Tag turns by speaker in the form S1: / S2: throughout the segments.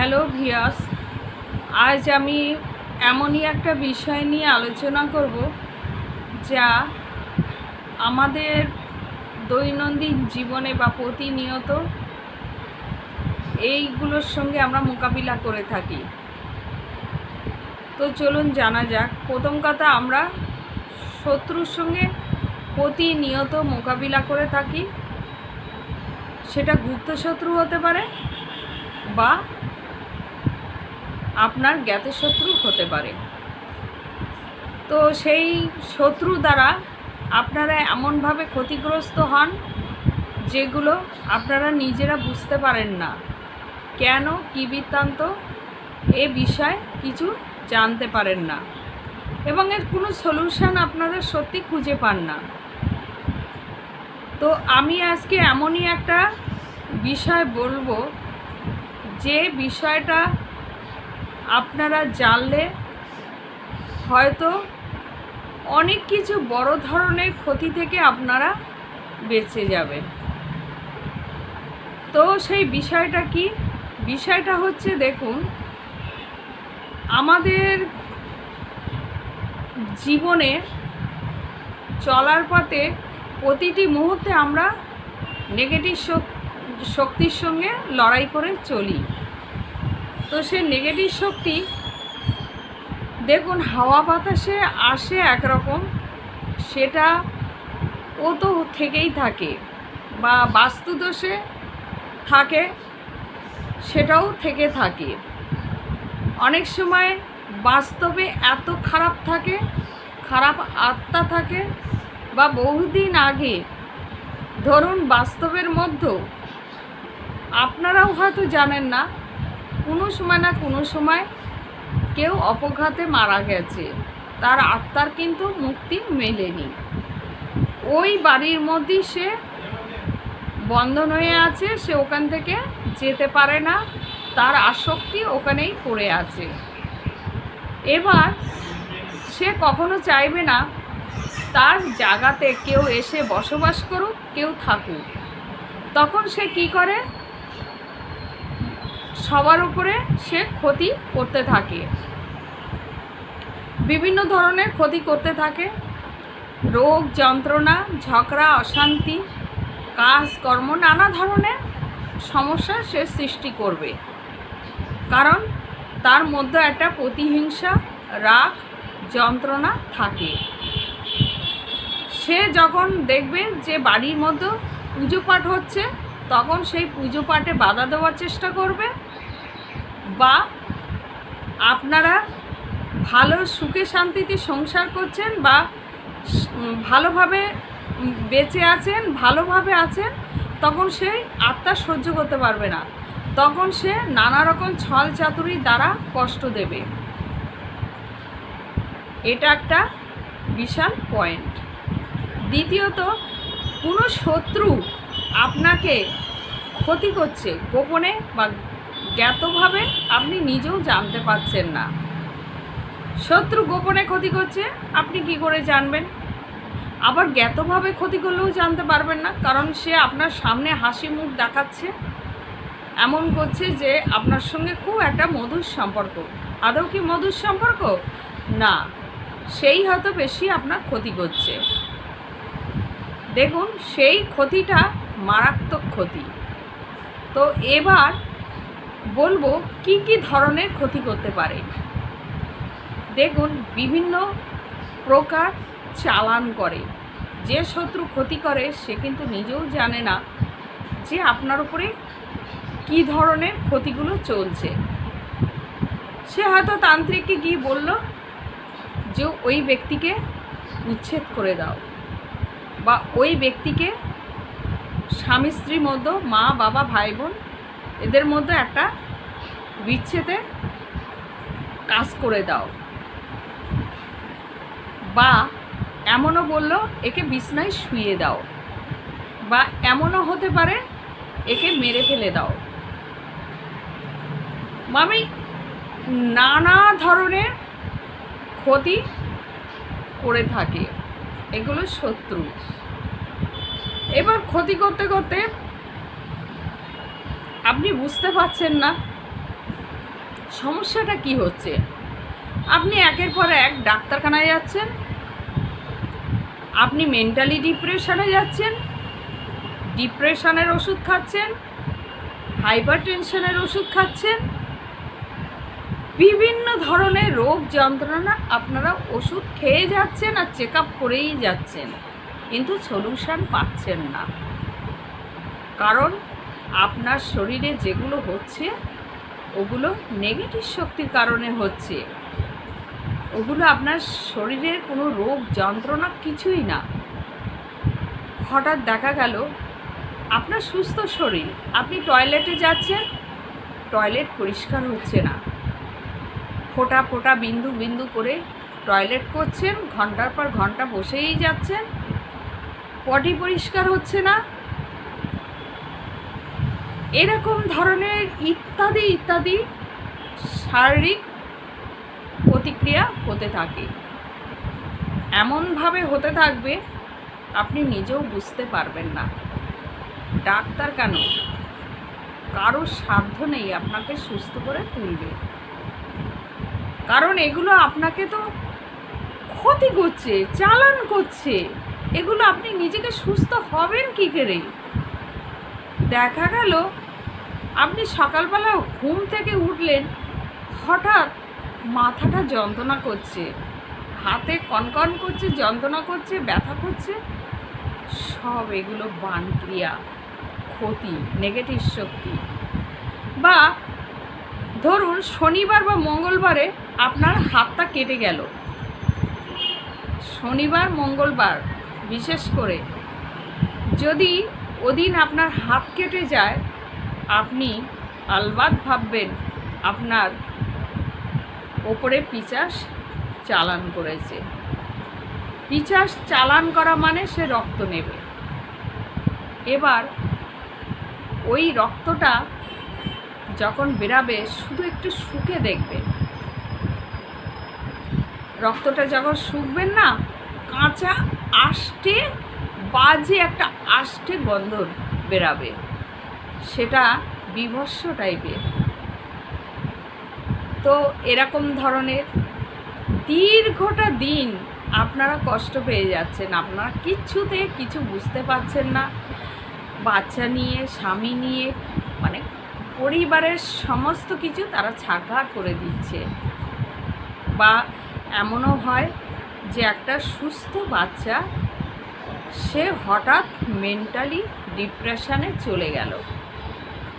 S1: Hello ভিয়াস, আজ আমি এমনই একটা বিষয় নিয়ে আলোচনা করব যা আমাদের দৈনন্দিন জীবনে বা প্রতিনিয়ত এইগুলোর সঙ্গে আমরা মোকাবিলা করে থাকি। তো চলুন জানা যাক। প্রথম কথা, আমরা শত্রুর সঙ্গে প্রতিনিয়ত মোকাবিলা করে থাকি। সেটা গুপ্ত শত্রু হতে পারে বা আপনার জ্ঞাত শত্রু হতে পারে। তো সেই শত্রু দ্বারা আপনারা এমনভাবে ক্ষতিগ্রস্ত হন যেগুলো আপনারা নিজেরা বুঝতে পারেন না। কেন, কী বৃত্তান্ত, এ বিষয়ে কিছু জানতে পারেন না এবং এর কোনো সলিউশন আপনারা সত্যি খুঁজে পান না। তো আমি আজকে এমনই একটা বিষয় বলবো যে বিষয়টা আপনারা জানলে হয়তো অনেক কিছু বড় ধরনের ক্ষতি থেকে আপনারা বেঁচে যাবেন। তো সেই বিষয়টা কি? বিষয়টা হচ্ছে, দেখুন, আমাদের জীবনে চলার পথে প্রতিটি মুহূর্তে আমরা নেগেটিভ শক্তির সঙ্গে লড়াই করে চলি। তো সেই নেগেটিভ শক্তি, দেখুন, হাওয়া বাতাসে আসে একরকম, সেটা ও তো থেকেই থাকে, বা বাস্তুদোষে থাকে, সেটাও থেকে থাকে। অনেক সময় বাস্তবে এত খারাপ থাকে, খারাপ আত্মা থাকে, বা বহুদিন আগে, ধরুন বাস্তবের মধ্যেও আপনারাও হয়তো জানেন না, কোনো সময় না কোনো সময় কেউ অপঘাতে মারা গেছে, তার আত্মার কিন্তু মুক্তি মেলেনি। ওই বাড়ির মধ্যেই সে বন্ধন হয়ে আছে, সে ওখান থেকে যেতে পারে না, তার আসক্তি ওখানেই পড়ে আছে। এবার সে কখনো চাইবে না তার জায়গাতে কেউ এসে বসবাস করুক, কেউ থাকুক। তখন সে কি করে? সবার উপরে সে ক্ষতি করতে থাকে, বিভিন্ন ধরনের ক্ষতি করতে থাকে। রোগ, যন্ত্রণা, ঝগড়া, অশান্তি, কাজকর্ম, নানা ধরনের সমস্যা সে সৃষ্টি করবে। কারণ তার মধ্যে একটা প্রতিহিংসা, রাগ, যন্ত্রণা থাকে। সে যখন দেখবে যে বাড়ির মধ্যে পুজো পাঠ হচ্ছে, তখন সেই পুজো পাঠে বাধা দেওয়ার চেষ্টা করবে, বা আপনারা ভালো সুখে শান্তিতে সংসার করছেন বা ভালোভাবে বেঁচে আছেন, ভালোভাবে আছেন, তখন সেই আত্মা সহ্য করতে পারবে না, তখন সে নানা রকম ছল চাতুরির দ্বারা কষ্ট দেবে। এটা একটা বিশাল পয়েন্ট। দ্বিতীয়ত, কোনো শত্রু আপনাকে ক্ষতি করছে গোপনে বা জ্ঞাতভাবে, আপনি নিজেও জানতে পারছেন না। শত্রু গোপনে ক্ষতি করছে, আপনি কি করে জানবেন? আবার জ্ঞাতভাবে ক্ষতি করলেও জানতে পারবেন না, কারণ সে আপনার সামনে হাসি মুখ দেখাচ্ছে, এমন করছে যে আপনার সঙ্গে খুব একটা মধুর সম্পর্ক। আদৌ কি মধুর সম্পর্ক? না, সেই হয়তো বেশি আপনার ক্ষতি করছে। দেখুন, সেই ক্ষতিটা মারাত্মক ক্ষতি। তো এবার বলবো কি কি ধরনের ক্ষতি করতে পারে। দেখুন, বিভিন্ন প্রকার চালান করে। যে শত্রু ক্ষতি করে সে কিন্তু নিজেও জানে না যে আপনার উপরে কী ধরনের ক্ষতিগুলো চলছে। সে হয়তো তান্ত্রিককে গিয়ে বলল যে ওই ব্যক্তিকে উচ্ছেদ করে দাও, বা ওই ব্যক্তিকে স্বামী স্ত্রীর মধ্যে, মা বাবা ভাই বোন, এদের মধ্যে একটা বিচ্ছেদের কাজ করে দাও, বা এমনও বলল একে বিছনায় শুয়ে দাও, বা এমনও হতে পারে একে মেরে ফেলে দাও। মানে নানা ধরনের ক্ষতি করে থাকে, এগুলো শত্রু। এবার ক্ষতি করতে করতে আপনি বুঝতে পারছেন না সমস্যাটা কি হচ্ছে? আপনি একের পর এক ডাক্তারখানায় যাচ্ছেন, আপনি মেন্টালি ডিপ্রেশনে যাচ্ছেন, ডিপ্রেশনের ওষুধ খাচ্ছেন, হাইপার টেনশনের ওষুধ খাচ্ছেন, বিভিন্ন ধরনের রোগ যন্ত্রণা আপনারা ওষুধ খেয়ে যাচ্ছেন আর চেক আপ করেই যাচ্ছেন, কিন্তু সলিউশন পাচ্ছেন না। কারণ আপনার শরীরে যেগুলো হচ্ছে ওগুলো নেগেটিভ শক্তির কারণে হচ্ছে, ওগুলো আপনার শরীরের কোনো রোগ যন্ত্রণা কিছুই না। হঠাৎ দেখা গেল আপনার সুস্থ শরীর, আপনি টয়লেটে যাচ্ছেন, টয়লেট পরিষ্কার হচ্ছে না, ফোঁটা ফোঁটা বিন্দু বিন্দু করে টয়লেট করছেন, ঘন্টার পর ঘন্টা বসেই যাচ্ছেন, পটি পরিষ্কার হচ্ছে না, এরকম ধরনের ইত্যাদি ইত্যাদি শারীরিক প্রতিক্রিয়া হতে থাকে। এমনভাবে হতে থাকবে আপনি নিজেও বুঝতে পারবেন না। ডাক্তার কেন, কারো সাধ্য নেই আপনাকে সুস্থ করে তুলবে, কারণ এগুলো আপনাকে তো ক্ষতি করছে, চালান করছে। এগুলো আপনি নিজেকে সুস্থ হবেন কী করে? দেখা গেল আপনি সকালবেলা ঘুম থেকে উঠলেন, হঠাৎ মাথাটা যন্ত্রণা করছে, হাতে কনকন করছে, যন্ত্রণা করছে, ব্যথা করছে, সব এগুলো বানক্রিয়া, ক্ষতি, নেগেটিভ শক্তি। বা ধরুন শনিবার বা মঙ্গলবারে আপনার হাতটা কেটে গেল, শনিবার মঙ্গলবার বিশেষ করে যদি ওদিন আপনার হাত কেটে যায়, আপনি আলবাত ভাববেন আপনার ওপরে পিচাস চালান করেছে। পিচাস চালান করা মানে সে রক্ত নেবে। এবার ওই রক্তটা যখন বেরাবে শুধু একটু শুকে দেখবেন, রক্তটা যখন শুকবেন না, কাঁচা আষ্টে বাজে একটা আষ্টে গন্ধ বেরাবে, সেটা বিভৎস টাইপের। তো এরকম ধরনের দীর্ঘটা দিন আপনারা কষ্ট পেয়ে যাচ্ছেন, আপনারা কিচ্ছুতে কিছু বুঝতে পারছেন না। বাচ্চা নিয়ে, স্বামী নিয়ে, মানে পরিবারের সমস্ত কিছু তারা ছাঁকড়া করে দিচ্ছে। বা এমনও হয় যে একটা সুস্থ বাচ্চা সে হঠাৎ মেন্টালি ডিপ্রেশনে চলে গেল।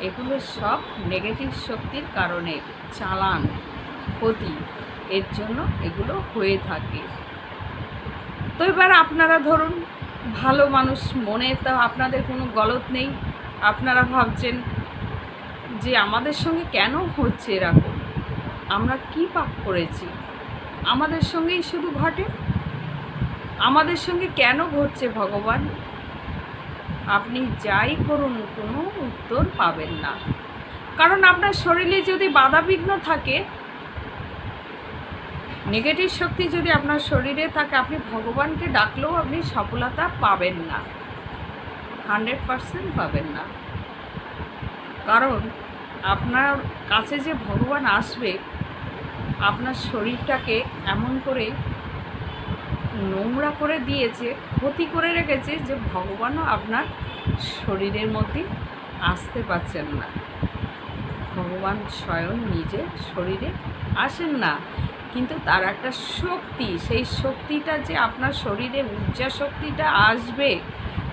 S1: এগুলো সব নেগেটিভ শক্তির কারণে, চালান, ক্ষতি, এর জন্য এগুলো হয়ে থাকে। তো এবার আপনারা ধরুন ভালো মানুষ, মনে তো আপনাদের কোনো গলত নেই, আপনারা ভাবছেন যে আমাদের সঙ্গে কেন হচ্ছে এরকম, আমরা কি পাপ করেছি, আমাদের সঙ্গেই শুধু ঘটে, আমাদের সঙ্গে কেন ঘটছে ভগবান? আপনি যাই করুন কোনো উত্তর পাবেন না। কারণ আপনার শরীরে যদি বাধাবিঘ্ন থাকে, নেগেটিভ শক্তি যদি আপনার শরীরে থাকে, আপনি ভগবানকে ডাকলেও আপনি সফলতা পাবেন না, 100% পাবেন না। কারণ আপনার কাছে যে ভগবান আসবে, আপনার শরীরটাকে এমন করে নোংরা করে দিয়েছে, ক্ষতি করে রেখেছে যে ভগবানও আপনার শরীরের মধ্যে আসতে পারছেন না। ভগবান স্বয়ং নিজে শরীরে আসেন না, কিন্তু তার একটা শক্তি, সেই শক্তিটা যে আপনার শরীরে ঊর্জা শক্তিটা আসবে,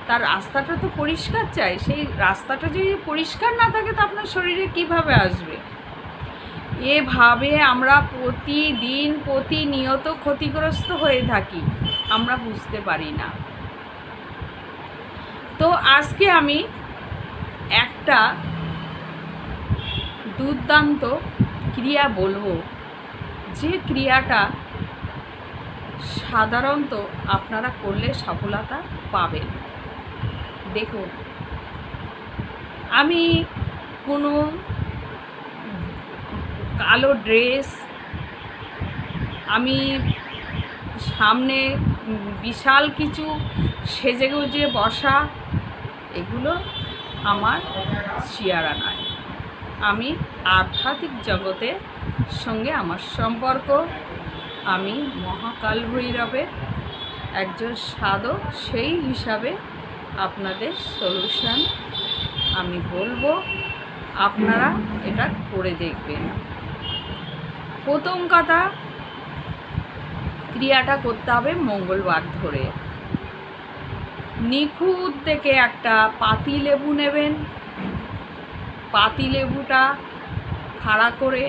S1: তার রাস্তাটা তো পরিষ্কার চাই। সেই রাস্তাটা যদি পরিষ্কার না থাকে তো আপনার শরীরে কিভাবে আসবে? এভাবে আমরা প্রতিদিন প্রতিনিয়ত ক্ষতিগ্রস্ত হয়ে থাকি, আমরা বুঝতে পারি না। তো আজকে আমি একটা দুর্দান্ত ক্রিয়া বলবো, যে ক্রিয়াটা সাধারণত আপনারা করলে সফলতা পাবেন। দেখুন, আমি কোনো কালো ড্রেস, আমি সামনে বিশাল কিছু সেজে গুজে বসা, এগুলো আমার চেয়ারা নয়। আমি আধ্যাত্মিক জগতের সঙ্গে আমার সম্পর্ক, আমি মহাকাল ভৈরবের একজন সাধক, সেই হিসাবে আপনাদের সলিউশন আমি বলবো, আপনারা এটা করে দেখবেন। প্রথম কথা, ক্রিয়াটা করতে হবে মঙ্গলবার ধরে। নিখুঁত থেকে একটা পাতিলেবু নেবেন, পাতিলেবুটা খাড়া করে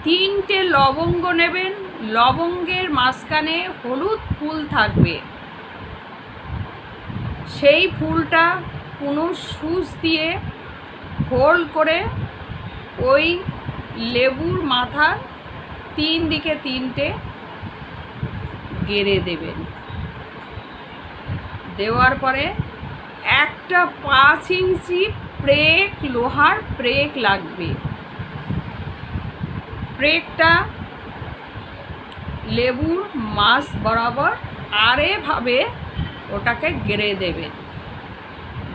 S1: 3টে লবঙ্গ নেবেন, লবঙ্গের মাঝখানে হলুদ ফুল থাকবে, সেই ফুলটা কোনো সুচ দিয়ে হোল্ড করে ওই লেবুর মাথার 3 দিকে 3টে গেড়ে দেবেন। দেওয়ার পরে একটা 5 ইঞ্চি প্রেক, লোহার প্রেক লাগবে। প্রেকটা লেবুর মাছ বরাবর আরেভাবে ওটাকে গেড়ে দেবেন।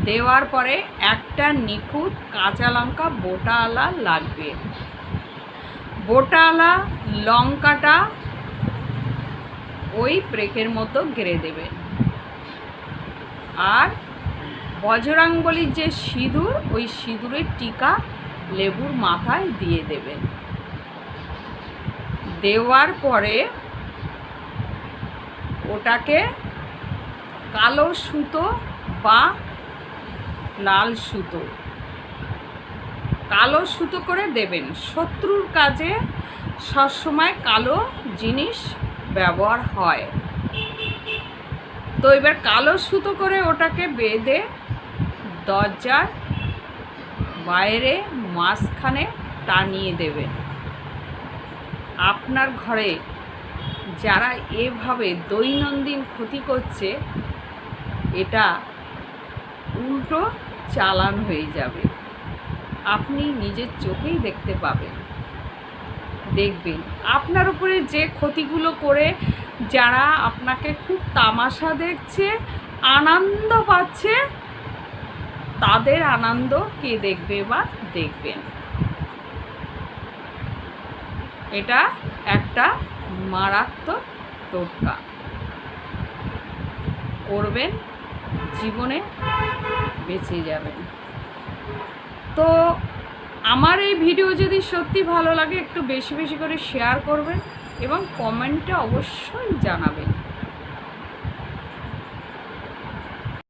S1: দেওয়ার পরে একটা নিখুঁত কাঁচা লঙ্কা বোটাওয়ালা লাগবে। বোটাওয়ালা লঙ্কাটা ওই প্রেকের মতো গেড়ে দেবেন। আর বজরাঙ্গলির যে সিঁদুর, ওই সিঁদুরের টিকা লেবুর মাথায় দিয়ে দেবেন। দেওয়ার পরে ওটাকে কালো সুতো বা লাল সুতো, কালো সুতো করে দেবেন। শত্রুর কাজে সবসময় কালো জিনিস ব্যবহার হয়। তো এবার কালো সুতো করে ওটাকে বেঁধে দরজার বাইরে মাঝখানে টানিয়ে দেবেন। আপনার ঘরে যারা এভাবে দৈনন্দিন ক্ষতি করছে, এটা উল্টো চালান হয়ে যাবে, আপনি নিজের চোখেই দেখতে পাবেন। দেখবেন আপনার উপরে যে ক্ষতিগুলো করে যারা আপনাকে খুব তামাশা দেখছে, আনন্দ পাচ্ছে, তাদের আনন্দ কে দেখবে বা দেখবেন। এটা একটা মারাত্মক টোটকা, করবেন, জীবনে বেঁচে যাবেন। তো আমার এই ভিডিও যদি সত্যি ভালো লাগে, একটু বেশি বেশি করে শেয়ার করবেন এবং কমেন্টে অবশ্যই জানাবেন।